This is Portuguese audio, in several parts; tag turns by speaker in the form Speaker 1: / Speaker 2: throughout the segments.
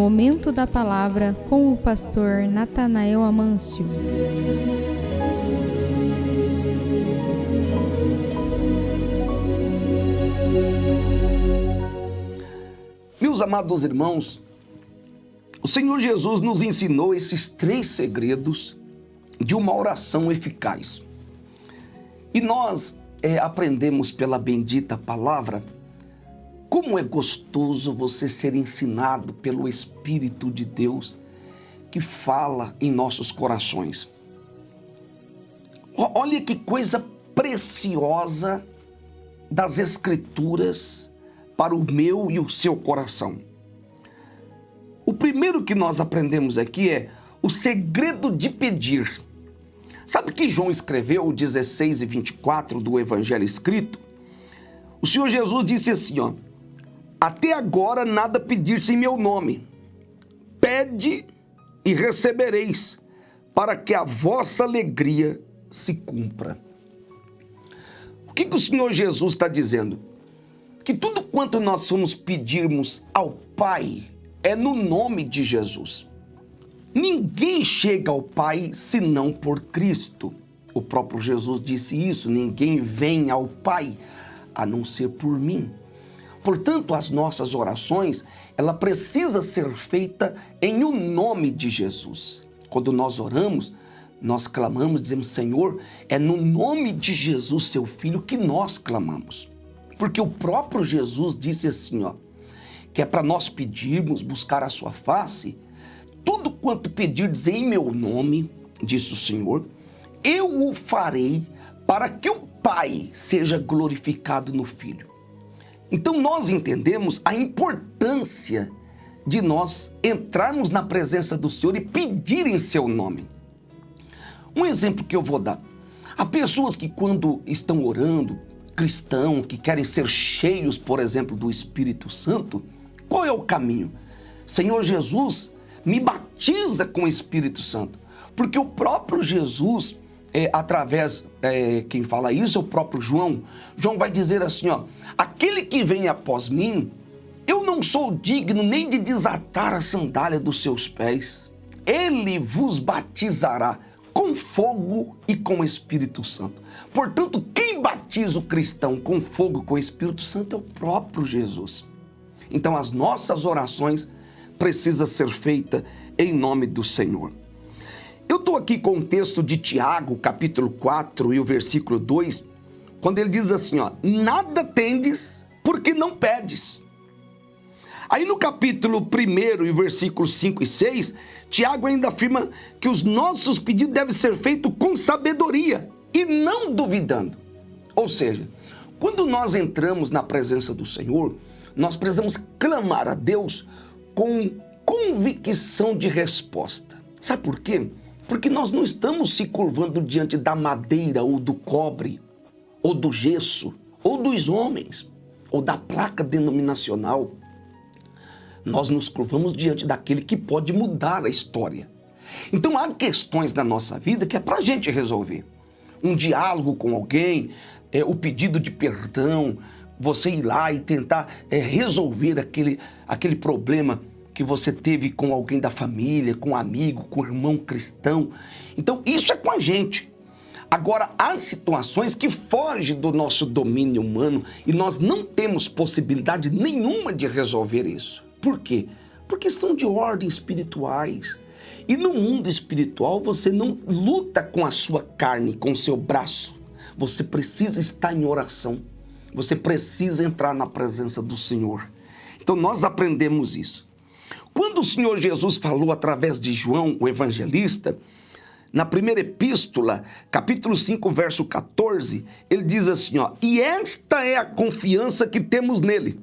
Speaker 1: Momento da Palavra com o pastor Natanael Amâncio.
Speaker 2: Meus amados irmãos, o Senhor Jesus nos ensinou esses 3 segredos de uma oração eficaz. E nós aprendemos pela bendita palavra como é gostoso você ser ensinado pelo Espírito de Deus que fala em nossos corações. Olha que coisa preciosa das Escrituras para o meu e o seu coração. O primeiro que nós aprendemos aqui é o segredo de pedir. Sabe que João escreveu 16 e 24 do Evangelho escrito? O Senhor Jesus disse assim, ó: até agora nada pediste em meu nome. Pede e recebereis, para que a vossa alegria se cumpra. O que o Senhor Jesus está dizendo? Que tudo quanto nós vamos pedirmos ao Pai é no nome de Jesus. Ninguém chega ao Pai senão por Cristo. O próprio Jesus disse isso: ninguém vem ao Pai a não ser por mim. Portanto, as nossas orações, ela precisa ser feita em o nome de Jesus. Quando nós oramos, nós clamamos, dizemos: Senhor, é no nome de Jesus, seu Filho, que nós clamamos. Porque o próprio Jesus disse assim, ó, que é para nós pedirmos, buscar a sua face, tudo quanto pedirdes em meu nome, disse o Senhor, eu o farei para que o Pai seja glorificado no Filho. Então nós entendemos a importância de nós entrarmos na presença do Senhor e pedir em seu nome. Um exemplo que eu vou dar. Há pessoas que quando estão orando, cristãos, que querem ser cheios, por exemplo, do Espírito Santo, qual é o caminho? Senhor Jesus, me batiza com o Espírito Santo. Porque o próprio Jesus, quem fala isso é o próprio João. João vai dizer assim, ó: aquele que vem após mim, eu não sou digno nem de desatar a sandália dos seus pés. Ele vos batizará com fogo e com o Espírito Santo. Portanto, quem batiza o cristão com fogo e com o Espírito Santo é o próprio Jesus. Então, as nossas orações precisam ser feitas em nome do Senhor. Eu estou aqui com o texto de Tiago, capítulo 4 e o versículo 2, quando ele diz assim, ó: nada tendes porque não pedes. Aí no capítulo 1 e versículos 5 e 6, Tiago ainda afirma que os nossos pedidos devem ser feitos com sabedoria e não duvidando. Ou seja, quando nós entramos na presença do Senhor, nós precisamos clamar a Deus com convicção de resposta. Sabe por quê? Porque nós não estamos se curvando diante da madeira ou do cobre, ou do gesso, ou dos homens, ou da placa denominacional. Nós nos curvamos diante daquele que pode mudar a história. Então há questões da nossa vida que é para a gente resolver. Um diálogo com alguém, o pedido de perdão, você ir lá e tentar resolver aquele problema que você teve com alguém da família, com um amigo, com um irmão cristão. Então isso é com a gente. Agora, há situações que fogem do nosso domínio humano e nós não temos possibilidade nenhuma de resolver isso. Por quê? Porque são de ordem espirituais. E no mundo espiritual você não luta com a sua carne, com o seu braço. Você precisa estar em oração. Você precisa entrar na presença do Senhor. Então nós aprendemos isso. Quando o Senhor Jesus falou através de João, o evangelista, na primeira epístola, capítulo 5, verso 14, ele diz assim, ó: e esta é a confiança que temos nele,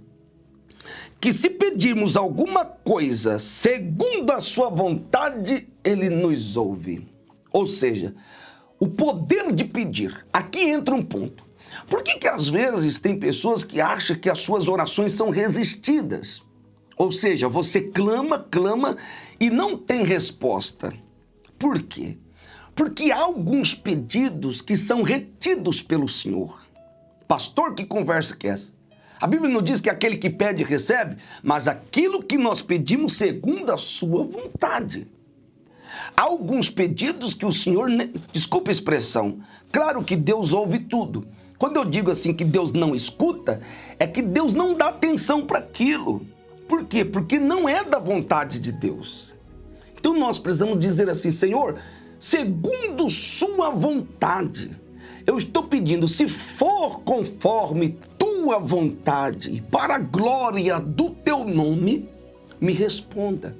Speaker 2: que se pedirmos alguma coisa segundo a sua vontade, ele nos ouve. Ou seja, o poder de pedir. Aqui entra um ponto. Por que às vezes tem pessoas que acham que as suas orações são resistidas? Ou seja, você clama e não tem resposta. Por quê? Porque há alguns pedidos que são retidos pelo Senhor. Pastor, que conversa que é essa? A Bíblia não diz que aquele que pede recebe, mas aquilo que nós pedimos segundo a sua vontade. Há alguns pedidos que o Senhor, desculpa a expressão, claro que Deus ouve tudo. Quando eu digo assim que Deus não escuta, é que Deus não dá atenção para aquilo. Por quê? Porque não é da vontade de Deus. Então nós precisamos dizer assim, Senhor, segundo sua vontade, eu estou pedindo, se for conforme tua vontade e para a glória do teu nome, me responda.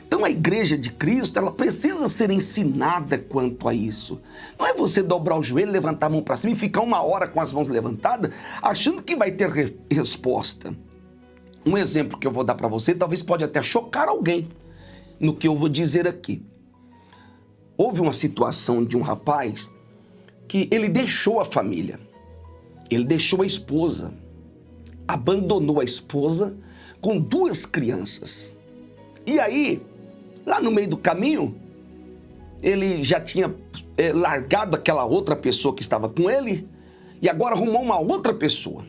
Speaker 2: Então a igreja de Cristo, ela precisa ser ensinada quanto a isso. Não é você dobrar o joelho, levantar a mão para cima e ficar 1 hora com as mãos levantadas, achando que vai ter resposta. Um exemplo que eu vou dar para você, talvez pode até chocar alguém no que eu vou dizer aqui. Houve uma situação de um rapaz que ele deixou a família, ele deixou a esposa, abandonou a esposa com 2 crianças. E aí, lá no meio do caminho, ele já tinha largado aquela outra pessoa que estava com ele e agora arrumou uma outra pessoa.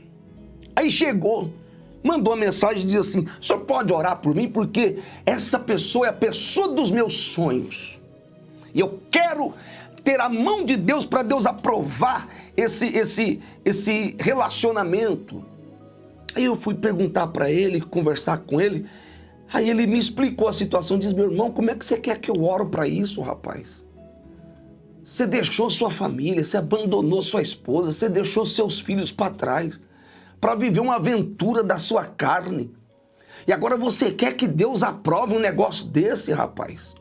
Speaker 2: Aí chegou, mandou uma mensagem e disse assim, o senhor pode orar por mim porque essa pessoa é a pessoa dos meus sonhos. E eu quero ter a mão de Deus para Deus aprovar esse relacionamento. Aí eu fui perguntar para ele, conversar com ele. Aí ele me explicou a situação, diz, meu irmão, como é que você quer que eu oro para isso, rapaz? Você deixou sua família, você abandonou sua esposa, você deixou seus filhos para trás, para viver uma aventura da sua carne. E agora você quer que Deus aprove um negócio desse, rapaz?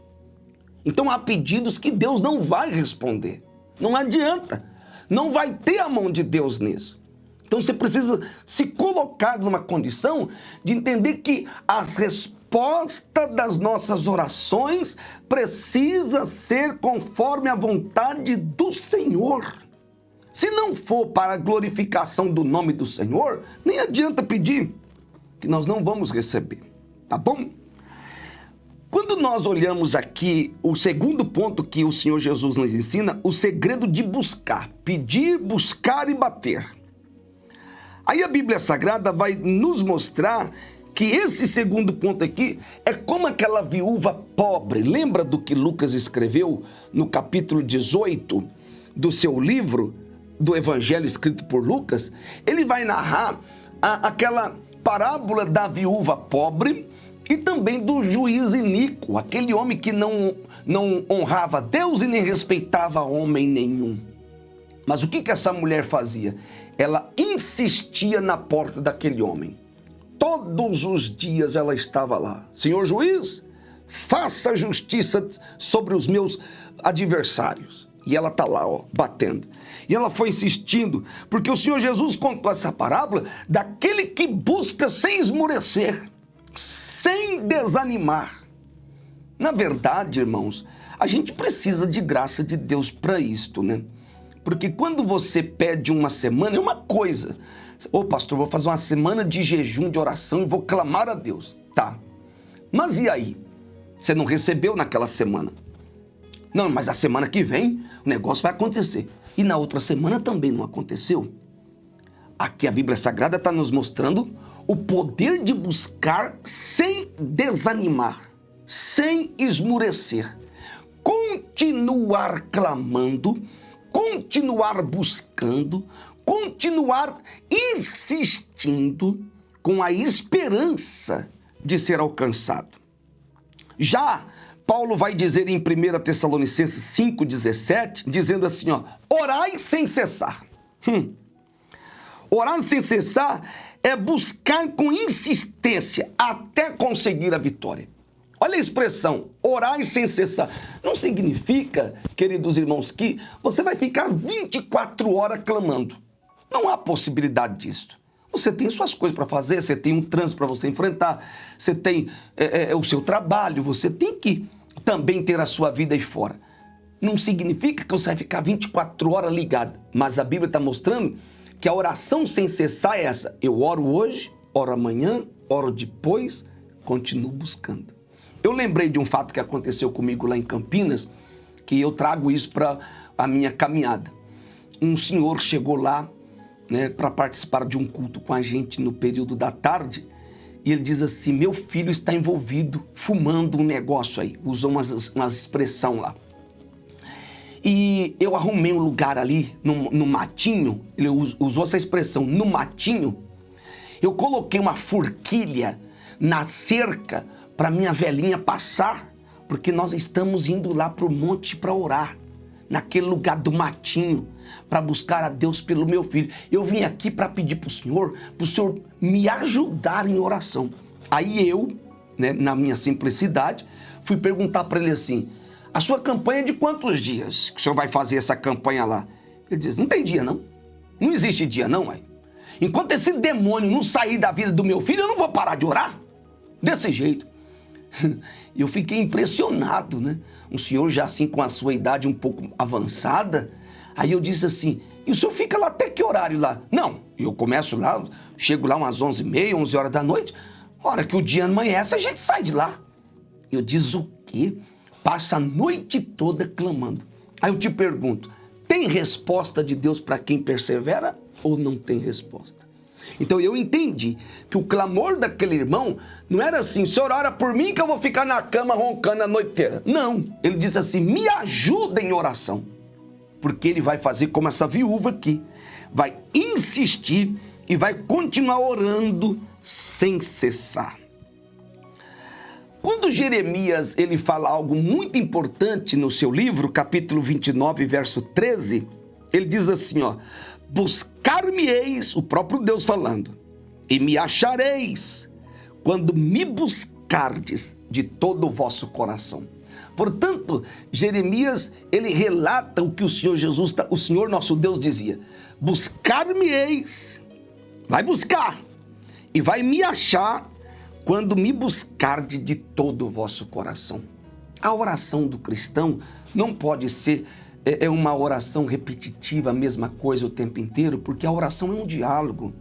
Speaker 2: Então há pedidos que Deus não vai responder. Não adianta. Não vai ter a mão de Deus nisso. Então você precisa se colocar numa condição de entender que as respostas das nossas orações precisa ser conforme a vontade do Senhor. Se não for para a glorificação do nome do Senhor, nem adianta pedir, que nós não vamos receber. Tá bom? Quando nós olhamos aqui o segundo ponto que o Senhor Jesus nos ensina, o segredo de buscar, pedir, buscar e bater. Aí a Bíblia Sagrada vai nos mostrar que esse segundo ponto aqui é como aquela viúva pobre. Lembra do que Lucas escreveu no capítulo 18 do seu livro, do Evangelho escrito por Lucas? Ele vai narrar aquela parábola da viúva pobre e também do juiz iníquo, aquele homem que não honrava Deus e nem respeitava homem nenhum. Mas o que essa mulher fazia? Ela insistia na porta daquele homem. Todos os dias ela estava lá. Senhor juiz, faça justiça sobre os meus adversários. E ela está lá, batendo. E ela foi insistindo, porque o Senhor Jesus contou essa parábola daquele que busca sem esmorecer, sem desanimar. Na verdade, irmãos, a gente precisa de graça de Deus para isto, né? Porque quando você pede uma semana, é uma coisa. Ô pastor, vou fazer uma semana de jejum, de oração e vou clamar a Deus. Tá. Mas e aí? Você não recebeu naquela semana. Não, mas a semana que vem o negócio vai acontecer. E na outra semana também não aconteceu. Aqui a Bíblia Sagrada está nos mostrando o poder de buscar sem desanimar, sem esmurecer. Continuar clamando, continuar buscando, continuar insistindo com a esperança de ser alcançado. Já Paulo vai dizer em 1 Tessalonicenses 5,17, dizendo assim, orai sem cessar. Orar sem cessar é buscar com insistência até conseguir a vitória. Olha a expressão, orar sem cessar. Não significa, queridos irmãos, que você vai ficar 24 horas clamando. Não há possibilidade disso. Você tem suas coisas para fazer, você tem um trânsito para você enfrentar, você tem o seu trabalho, você tem que também ter a sua vida aí fora. Não significa que você vai ficar 24 horas ligado, mas a Bíblia está mostrando que a oração sem cessar é essa. Eu oro hoje, oro amanhã, oro depois, continuo buscando. Eu lembrei de um fato que aconteceu comigo lá em Campinas, que eu trago isso para a minha caminhada. Um senhor chegou lá né, para participar de um culto com a gente no período da tarde. E ele diz assim: meu filho está envolvido, fumando um negócio aí. Usou umas expressão lá. E eu arrumei um lugar ali, no matinho. Ele usou essa expressão, no matinho. Eu coloquei uma forquilha na cerca para minha velhinha passar, porque nós estamos indo lá para o monte para orar, naquele lugar do matinho, para buscar a Deus pelo meu filho. Eu vim aqui para pedir para o senhor me ajudar em oração. Aí eu, né, na minha simplicidade, fui perguntar para ele assim: a sua campanha é de quantos dias que o senhor vai fazer essa campanha lá? Ele diz: não tem dia não, não existe dia não, mãe. Enquanto esse demônio não sair da vida do meu filho, eu não vou parar de orar, desse jeito. Eu fiquei impressionado, né? Um senhor já assim com a sua idade um pouco avançada. Aí eu disse assim: e o senhor fica lá até que horário lá? Não, eu começo lá, chego lá umas 11h30, 11 horas da noite. A hora que o dia amanhece, a gente sai de lá. Eu disse: o quê? Passa a noite toda clamando. Aí eu te pergunto: tem resposta de Deus para quem persevera ou não tem resposta? Então eu entendi que o clamor daquele irmão não era assim: senhor, ora por mim que eu vou ficar na cama roncando a noite inteira. Não, ele disse assim: me ajuda em oração. Porque ele vai fazer como essa viúva aqui, vai insistir e vai continuar orando sem cessar. Quando Jeremias ele fala algo muito importante no seu livro, capítulo 29, verso 13, ele diz assim, ó: buscar-me-eis, o próprio Deus falando, e me achareis, quando me buscardes de todo o vosso coração. Portanto, Jeremias, ele relata o que o Senhor Jesus, o Senhor nosso Deus dizia: buscar-me-eis, vai buscar, e vai me achar, quando me buscardes de todo o vosso coração. A oração do cristão não pode ser uma oração repetitiva, a mesma coisa o tempo inteiro, porque a oração é um diálogo.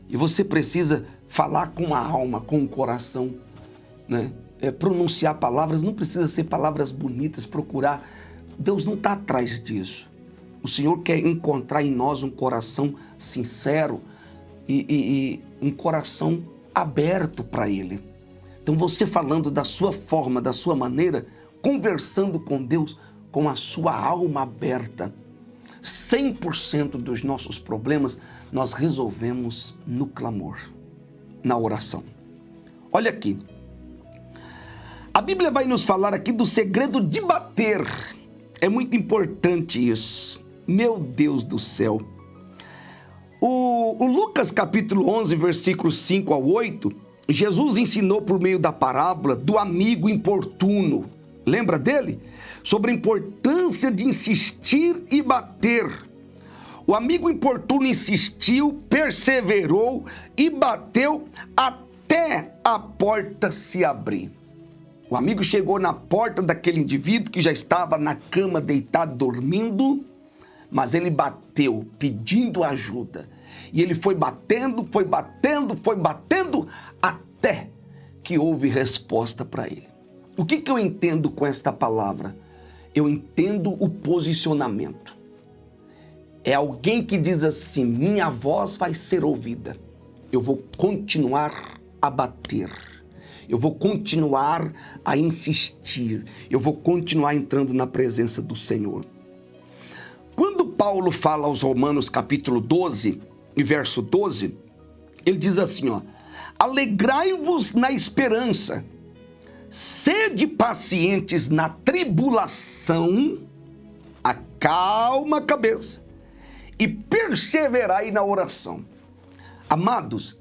Speaker 2: E você precisa falar com a alma, com o coração, né? Pronunciar palavras, não precisa ser palavras bonitas, procurar. Deus não está atrás disso. O Senhor quer encontrar em nós um coração sincero e um coração aberto para Ele. Então você falando da sua forma, da sua maneira, conversando com Deus, com a sua alma aberta, 100% dos nossos problemas nós resolvemos no clamor, na oração. Olha aqui, a Bíblia vai nos falar aqui do segredo de bater. É muito importante isso. Meu Deus do céu. O Lucas capítulo 11, versículos 5 ao 8, Jesus ensinou por meio da parábola do amigo importuno. Lembra dele? Sobre a importância de insistir e bater. O amigo importuno insistiu, perseverou e bateu até a porta se abrir. O amigo chegou na porta daquele indivíduo que já estava na cama deitado, dormindo, mas ele bateu, pedindo ajuda. E ele foi batendo, até que houve resposta para ele. O que eu entendo com esta palavra? Eu entendo o posicionamento. É alguém que diz assim: minha voz vai ser ouvida. Eu vou continuar a bater. Eu vou continuar a insistir. Eu vou continuar entrando na presença do Senhor. Quando Paulo fala aos Romanos capítulo 12 e verso 12, ele diz assim, ó: alegrai-vos na esperança, sede pacientes na tribulação, acalma a cabeça e perseverai na oração. Amados,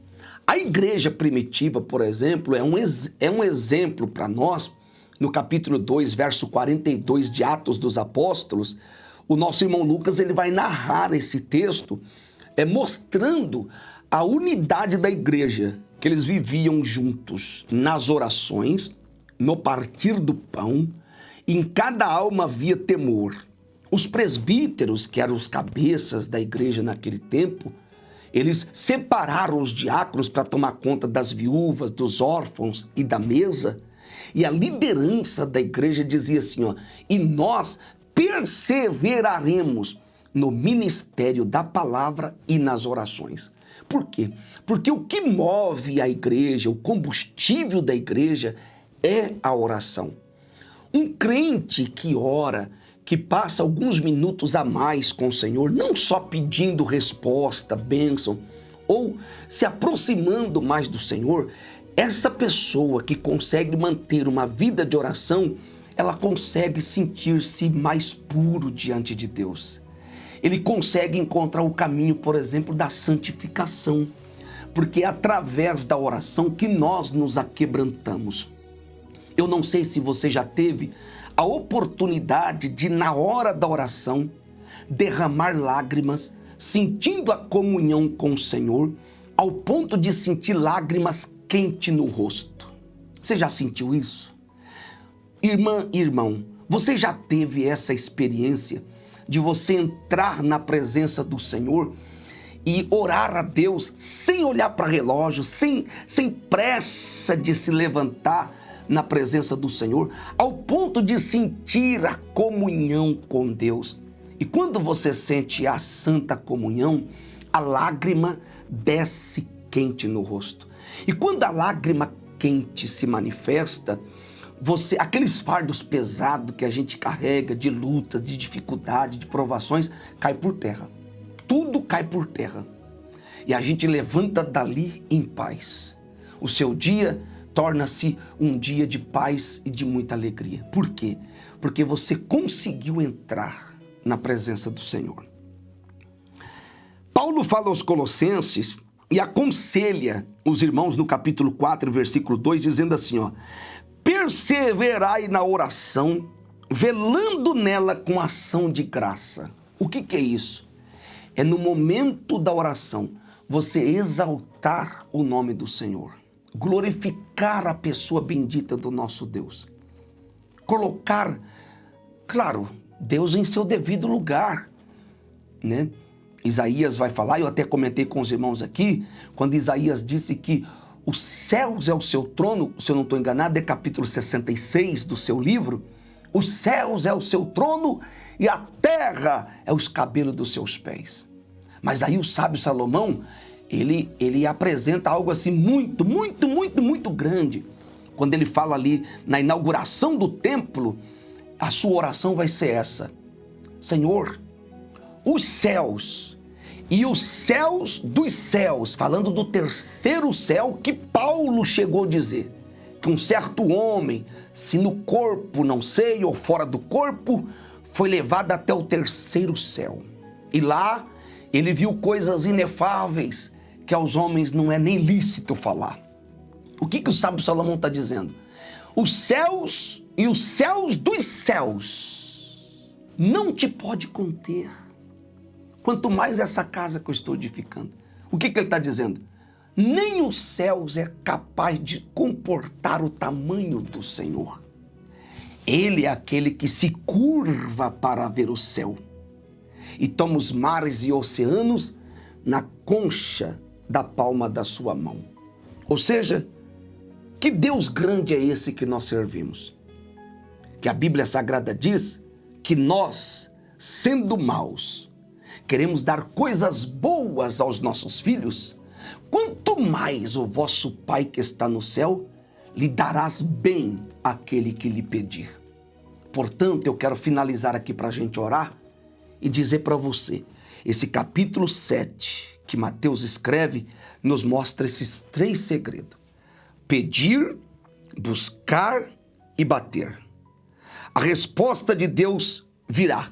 Speaker 2: a igreja primitiva, por exemplo, é um exemplo para nós. No capítulo 2, verso 42 de Atos dos Apóstolos, o nosso irmão Lucas ele vai narrar esse texto, mostrando a unidade da igreja, que eles viviam juntos nas orações, no partir do pão, e em cada alma havia temor. Os presbíteros, que eram os cabeças da igreja naquele tempo, eles separaram os diáconos para tomar conta das viúvas, dos órfãos e da mesa. E a liderança da igreja dizia assim, ó: e nós perseveraremos no ministério da palavra e nas orações. Por quê? Porque o que move a igreja, o combustível da igreja é a oração. Um crente que ora, que passa alguns minutos a mais com o Senhor, não só pedindo resposta, bênção, ou se aproximando mais do Senhor, essa pessoa que consegue manter uma vida de oração, ela consegue sentir-se mais puro diante de Deus. Ele consegue encontrar o caminho, por exemplo, da santificação, porque é através da oração que nós nos aquebrantamos. Eu não sei se você já teve a oportunidade de, na hora da oração, derramar lágrimas, sentindo a comunhão com o Senhor, ao ponto de sentir lágrimas quentes no rosto. Você já sentiu isso? Irmã, irmão, você já teve essa experiência de você entrar na presença do Senhor e orar a Deus sem olhar para relógio, sem pressa de se levantar na presença do Senhor, ao ponto de sentir a comunhão com Deus? E quando você sente a santa comunhão, a lágrima desce quente no rosto. E quando a lágrima quente se manifesta, aqueles fardos pesados que a gente carrega de luta, de dificuldade, de provações, cai por terra. Tudo cai por terra. E a gente levanta dali em paz. O seu dia torna-se um dia de paz e de muita alegria. Por quê? Porque você conseguiu entrar na presença do Senhor. Paulo fala aos Colossenses e aconselha os irmãos no capítulo 4, versículo 2, dizendo assim, perseverai na oração, velando nela com ação de graça. O que é isso? É no momento da oração, você exaltar o nome do Senhor, glorificar a pessoa bendita do nosso Deus, colocar, claro, Deus em seu devido lugar, né? Isaías vai falar, eu até comentei com os irmãos aqui, quando Isaías disse que os céus é o seu trono, se eu não estou enganado, é capítulo 66 do seu livro, os céus é o seu trono e a terra é os cabelos dos seus pés. Mas aí o sábio Salomão, ele apresenta algo assim muito grande. Quando ele fala ali na inauguração do templo, a sua oração vai ser essa: Senhor, os céus e os céus dos céus, falando do terceiro céu que Paulo chegou a dizer, que um certo homem, se no corpo, não sei, ou fora do corpo, foi levado até o terceiro céu. E lá ele viu coisas inefáveis que aos homens não é nem lícito falar. O que o sábio Salomão está dizendo? Os céus e os céus dos céus não te pode conter. Quanto mais essa casa que eu estou edificando. O que ele está dizendo? Nem os céus é capaz de comportar o tamanho do Senhor. Ele é aquele que se curva para ver o céu e toma os mares e oceanos na concha da palma da sua mão. Ou seja, que Deus grande é esse que nós servimos? Que a Bíblia Sagrada diz que nós, sendo maus, queremos dar coisas boas aos nossos filhos, quanto mais o vosso Pai que está no céu lhe darás bem àquele que lhe pedir. Portanto, eu quero finalizar aqui para a gente orar e dizer para você, esse capítulo 7 que Mateus escreve nos mostra esses 3 segredos: pedir, buscar e bater. A resposta de Deus virá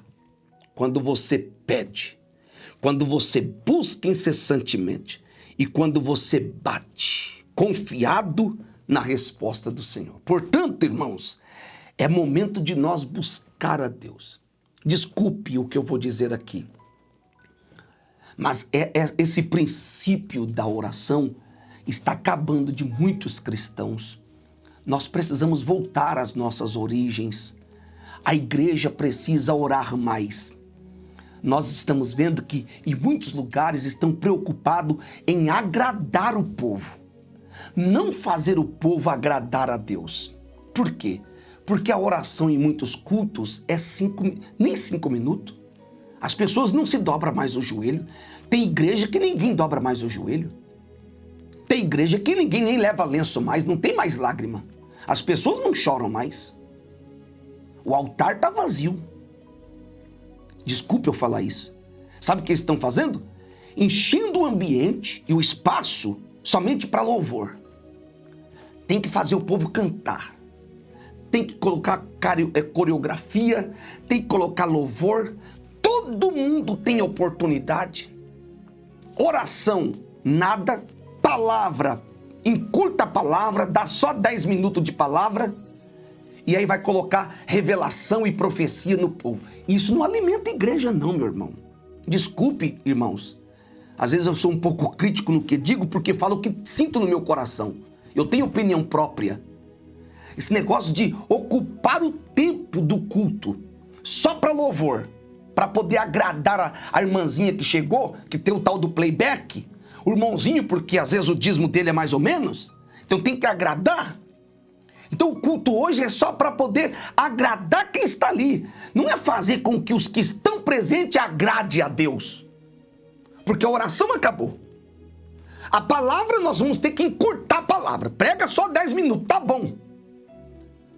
Speaker 2: quando você pede, quando você busca incessantemente e quando você bate, confiado na resposta do Senhor. Portanto, irmãos, é momento de nós buscar a Deus. Desculpe o que eu vou dizer aqui, mas esse princípio da oração está acabando de muitos cristãos. Nós precisamos voltar às nossas origens. A igreja precisa orar mais. Nós estamos vendo que em muitos lugares estão preocupados em agradar o povo, não fazer o povo agradar a Deus. Por quê? Porque a oração em muitos cultos é nem 5 minutos. As pessoas não se dobram mais o joelho. Tem igreja que ninguém dobra mais o joelho. Tem igreja que ninguém nem leva lenço mais, não tem mais lágrima. As pessoas não choram mais. O altar está vazio. Desculpe eu falar isso. Sabe o que eles estão fazendo? Enchendo o ambiente e o espaço somente para louvor. Tem que fazer o povo cantar. Tem que colocar coreografia, tem que colocar louvor. Todo mundo tem oportunidade. Oração, nada. Palavra, encurta a palavra, dá só 10 minutos de palavra. E aí vai colocar revelação e profecia no povo. Isso não alimenta a igreja não, meu irmão. Desculpe, irmãos. Às vezes eu sou um pouco crítico no que digo, porque falo o que sinto no meu coração. Eu tenho opinião própria. Esse negócio de ocupar o tempo do culto só para louvor, para poder agradar a irmãzinha que chegou, que tem o tal do playback, o irmãozinho, porque às vezes o dízimo dele é mais ou menos, então tem que agradar. Então o culto hoje é só para poder agradar quem está ali. Não é fazer com que os que estão presentes agrade a Deus. Porque a oração acabou. A palavra nós vamos ter que encurtar a palavra. Prega só 10 minutos, tá bom.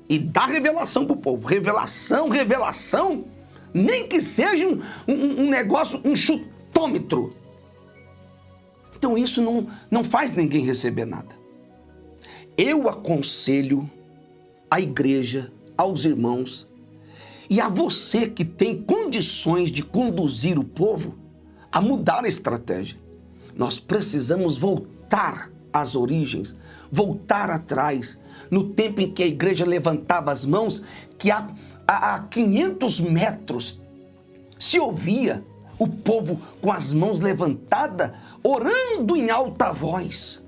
Speaker 2: E dá revelação para o povo. Revelação, revelação. Nem que seja um negócio, um chutômetro. Então isso não faz ninguém receber nada. Eu aconselho a igreja, aos irmãos e a você que tem condições de conduzir o povo a mudar a estratégia. Nós precisamos voltar às origens, voltar atrás, no tempo em que a igreja levantava as mãos, que a 500 metros se ouvia o povo com as mãos levantadas, orando em alta voz.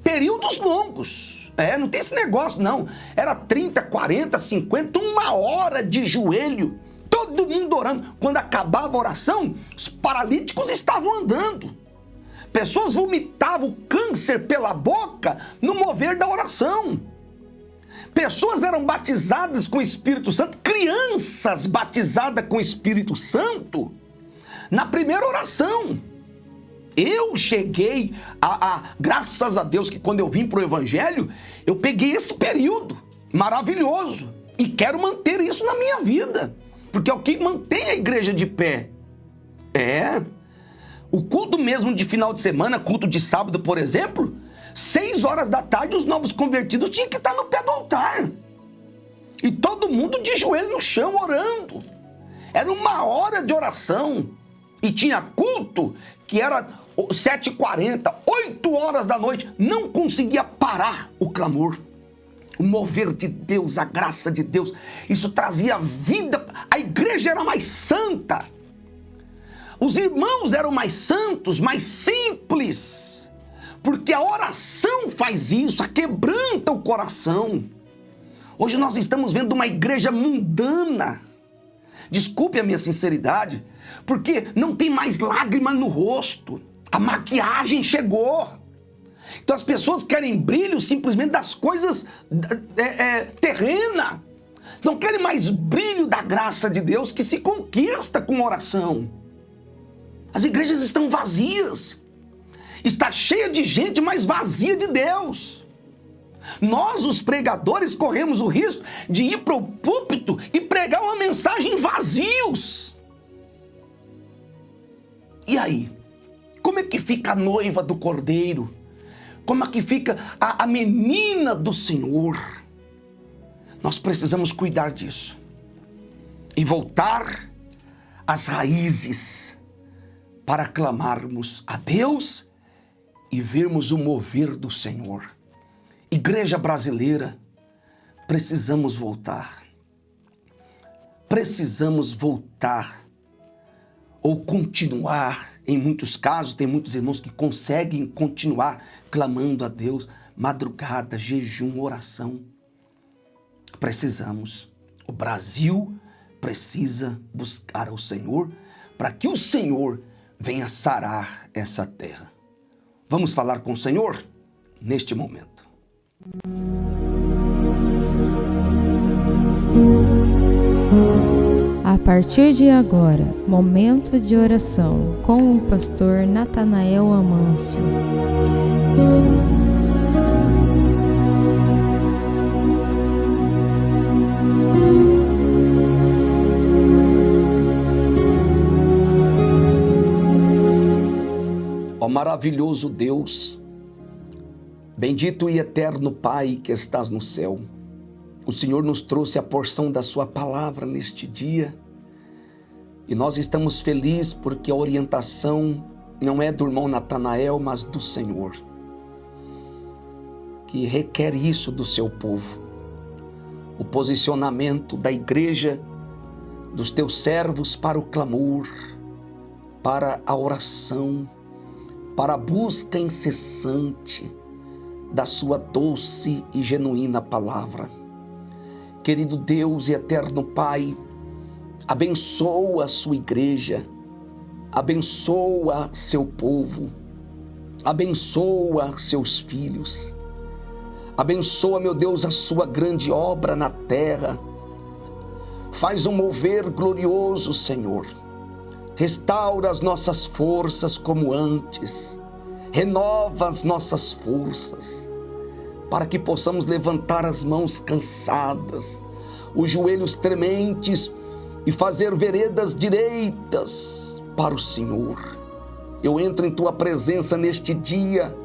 Speaker 2: Períodos longos. Não tem esse negócio, não. Era 30, 40, 50, 1 hora de joelho. Todo mundo orando. Quando acabava a oração, os paralíticos estavam andando. Pessoas vomitavam câncer pela boca no mover da oração. Pessoas eram batizadas com o Espírito Santo. Crianças batizadas com o Espírito Santo na primeira oração. Eu cheguei graças a Deus que quando eu vim para o Evangelho, eu peguei esse período maravilhoso e quero manter isso na minha vida, porque é o que mantém a igreja de pé. O culto mesmo de final de semana, culto de sábado, por exemplo, 6 horas da tarde os novos convertidos tinham que estar no pé do altar. E todo mundo de joelho no chão orando. Era 1 hora de oração. E tinha culto que era 7h40, 8 horas da noite, não conseguia parar o clamor. O mover de Deus, a graça de Deus, isso trazia vida. A igreja era mais santa. Os irmãos eram mais santos, mais simples. Porque a oração faz isso, quebranta o coração. Hoje nós estamos vendo uma igreja mundana. Desculpe a minha sinceridade, porque não tem mais lágrima no rosto. A maquiagem chegou. Então as pessoas querem brilho simplesmente das coisas terrenas. Não querem mais brilho da graça de Deus que se conquista com oração. As igrejas estão vazias. Está cheia de gente, mas vazia de Deus. Nós, os pregadores, corremos o risco de ir para o púlpito e pregar uma mensagem vazios. E aí? Como é que fica a noiva do Cordeiro? Como é que fica a menina do Senhor? Nós precisamos cuidar disso. E voltar às raízes para clamarmos a Deus e vermos o mover do Senhor. Igreja brasileira, precisamos voltar. Precisamos voltar. Ou continuar. Em muitos casos, tem muitos irmãos que conseguem continuar clamando a Deus, madrugada, jejum, oração. Precisamos. O Brasil precisa buscar ao Senhor para que o Senhor venha sarar essa terra. Vamos falar com o Senhor neste momento.
Speaker 1: A partir de agora, momento de oração com o pastor Natanael Amâncio.
Speaker 2: Ó maravilhoso Deus, bendito e eterno Pai que estás no céu, o Senhor nos trouxe a porção da sua palavra neste dia e nós estamos felizes porque a orientação não é do irmão Natanael, mas do Senhor, que requer isso do seu povo, o posicionamento da igreja, dos teus servos para o clamor, para a oração, para a busca incessante da sua doce e genuína palavra. Querido Deus e eterno Pai, abençoa a sua igreja, abençoa seu povo, abençoa seus filhos, abençoa, meu Deus, a sua grande obra na terra. Faz um mover glorioso, Senhor. Restaura as nossas forças como antes, renova as nossas forças, para que possamos levantar as mãos cansadas, os joelhos trementes e fazer veredas direitas para o Senhor. Eu entro em Tua presença neste dia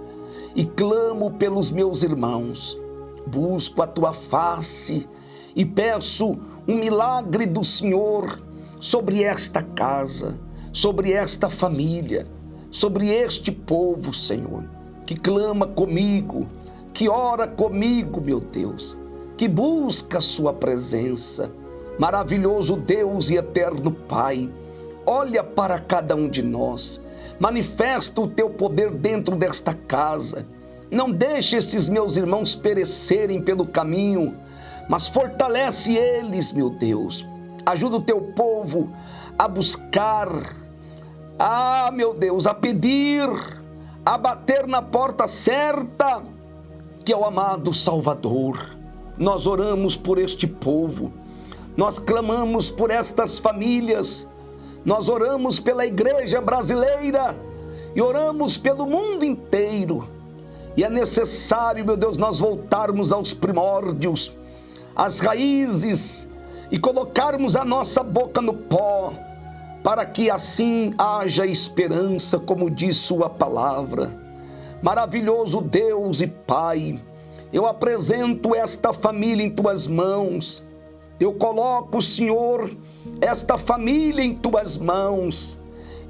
Speaker 2: e clamo pelos meus irmãos, busco a Tua face e peço um milagre do Senhor sobre esta casa, sobre esta família, sobre este povo, Senhor, que clama comigo, que ora comigo, meu Deus, que busca a sua presença. Maravilhoso Deus e eterno Pai, olha para cada um de nós, manifesta o teu poder dentro desta casa, não deixe esses meus irmãos perecerem pelo caminho, mas fortalece eles, meu Deus. Ajuda o teu povo a buscar, meu Deus, a pedir, a bater na porta certa, que é o amado Salvador. Nós oramos por este povo, nós clamamos por estas famílias, nós oramos pela igreja brasileira e oramos pelo mundo inteiro. E é necessário, meu Deus, nós voltarmos aos primórdios, às raízes, e colocarmos a nossa boca no pó, para que assim haja esperança, como diz sua palavra. Maravilhoso Deus e Pai, eu apresento esta família em tuas mãos, eu coloco, Senhor, esta família em tuas mãos,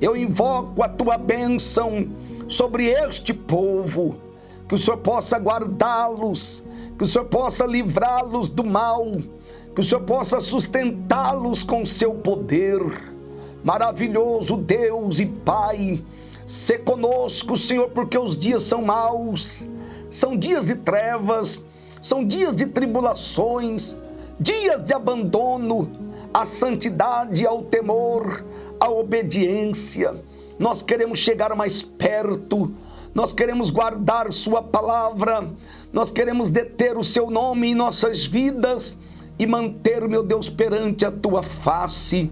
Speaker 2: eu invoco a tua bênção sobre este povo, que o Senhor possa guardá-los, que o Senhor possa livrá-los do mal, que o Senhor possa sustentá-los com seu poder. Maravilhoso Deus e Pai, sê conosco, Senhor, porque os dias são maus, são dias de trevas, são dias de tribulações, dias de abandono à santidade, ao temor, à obediência. Nós queremos chegar mais perto, nós queremos guardar sua palavra, nós queremos deter o seu nome em nossas vidas e manter, meu Deus, perante a tua face.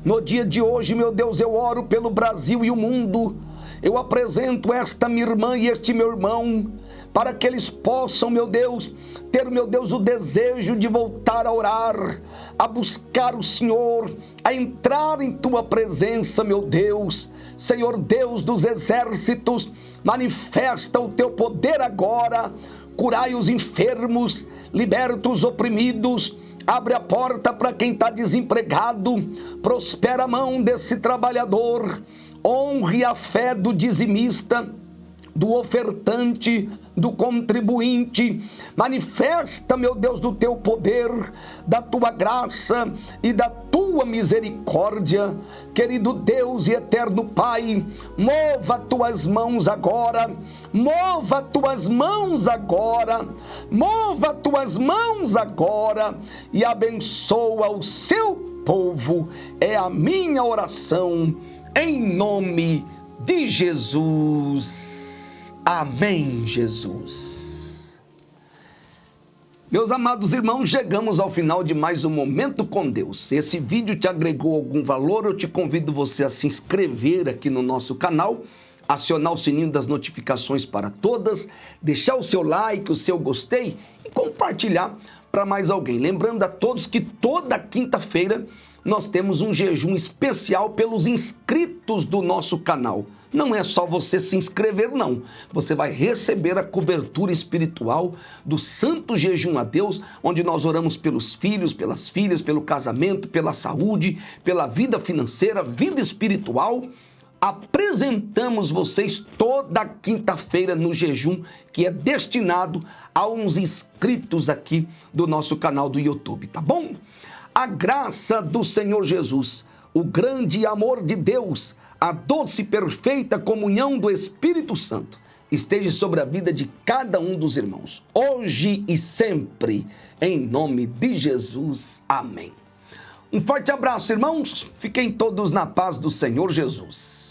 Speaker 2: No dia de hoje, meu Deus, eu oro pelo Brasil e o mundo. Eu apresento esta minha irmã e este meu irmão, para que eles possam, meu Deus, ter, meu Deus, o desejo de voltar a orar, a buscar o Senhor, a entrar em tua presença, meu Deus. Senhor Deus dos exércitos, manifesta o teu poder agora, curai os enfermos, liberta os oprimidos, abre a porta para quem está desempregado, prospera a mão desse trabalhador, honre a fé do dizimista, do ofertante, do contribuinte. Manifesta, meu Deus, do teu poder, da tua graça e da tua misericórdia. Querido Deus e eterno Pai, mova tuas mãos agora, mova tuas mãos agora, mova tuas mãos agora e abençoa o seu povo. É a minha oração, em nome de Jesus. Amém, Jesus. Meus amados irmãos, chegamos ao final de mais um Momento com Deus. Se esse vídeo te agregou algum valor, eu te convido você a se inscrever aqui no nosso canal, acionar o sininho das notificações para todas, deixar o seu like, o seu gostei e compartilhar para mais alguém. Lembrando a todos que toda quinta-feira nós temos um jejum especial pelos inscritos do nosso canal. Não é só você se inscrever, não. Você vai receber a cobertura espiritual do Santo Jejum a Deus, onde nós oramos pelos filhos, pelas filhas, pelo casamento, pela saúde, pela vida financeira, vida espiritual. Apresentamos vocês toda quinta-feira no jejum que é destinado a uns inscritos aqui do nosso canal do YouTube, tá bom? A graça do Senhor Jesus, o grande amor de Deus, a doce e perfeita comunhão do Espírito Santo esteja sobre a vida de cada um dos irmãos, hoje e sempre, em nome de Jesus. Amém. Um forte abraço, irmãos. Fiquem todos na paz do Senhor Jesus.